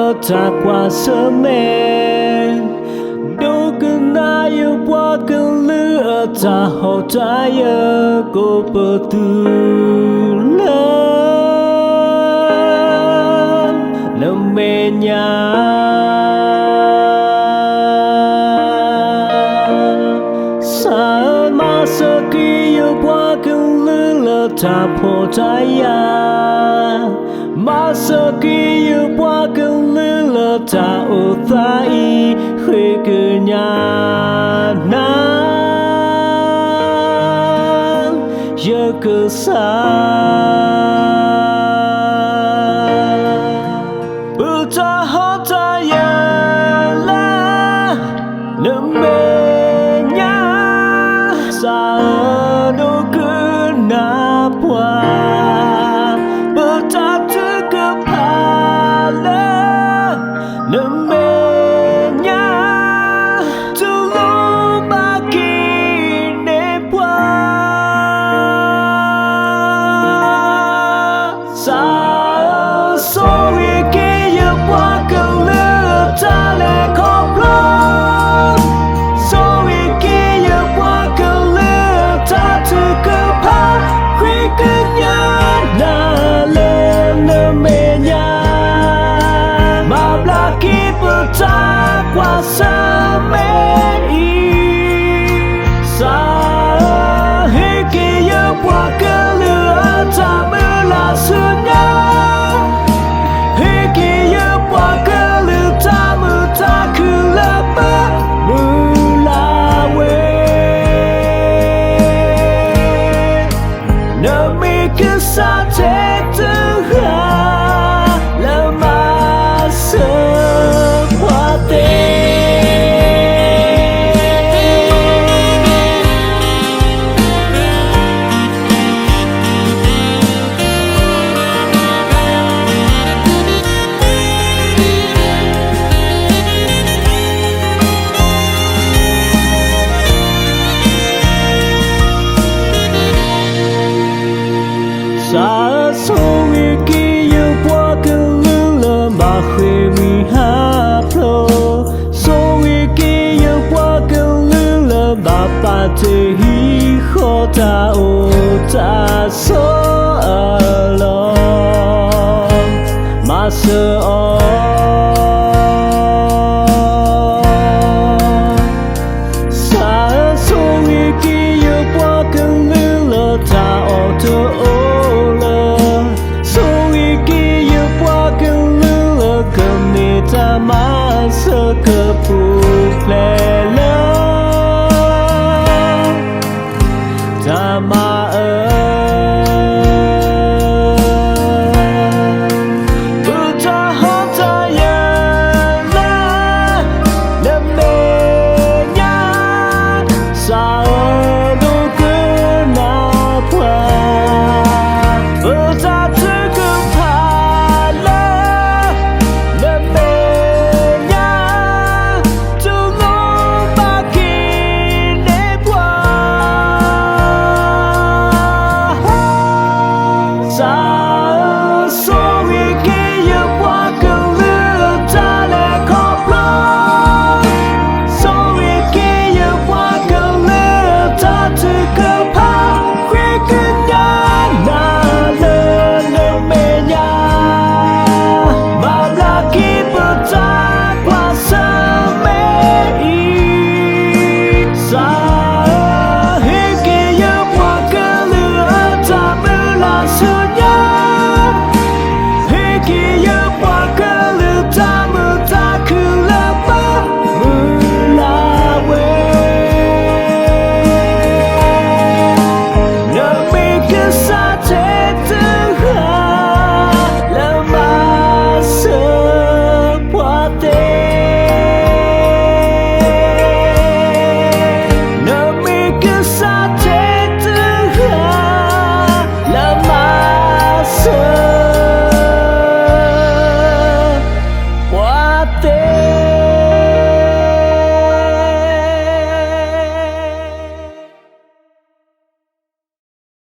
lỡ ta qua sớm mê đâu cần ai yêu qua cần lỡ ta hậu trái ở cô bờ tư lớn nằm mê nhà sa ma sơ kỳ yêu qua cần lỡ ta hậu trái mà sơ kỳ yêu qua cần lỡ ta ô ta y khuê cứ nhà nan giờ cứ xa bữa ta hót ta ya la nằm mê nhá xa ở đâu cứ nạp qua bữa ta thứ cứ phá lên nằm mê ta qua xa mê xa hết kia yêu qua cơ lửa ta mưa là xưa nhá hết kia yêu qua cơ lửa ta mưa ta cứ là mơ mưa là quê nợ mi cứ xa thế tư hà là mà sơ xa xôi kia yêu qua cơn lửa mà khuê mi hát lô xôi kia yêu qua cơn lửa mà ba thế hi khó ta ô ta số ở lo mà sợ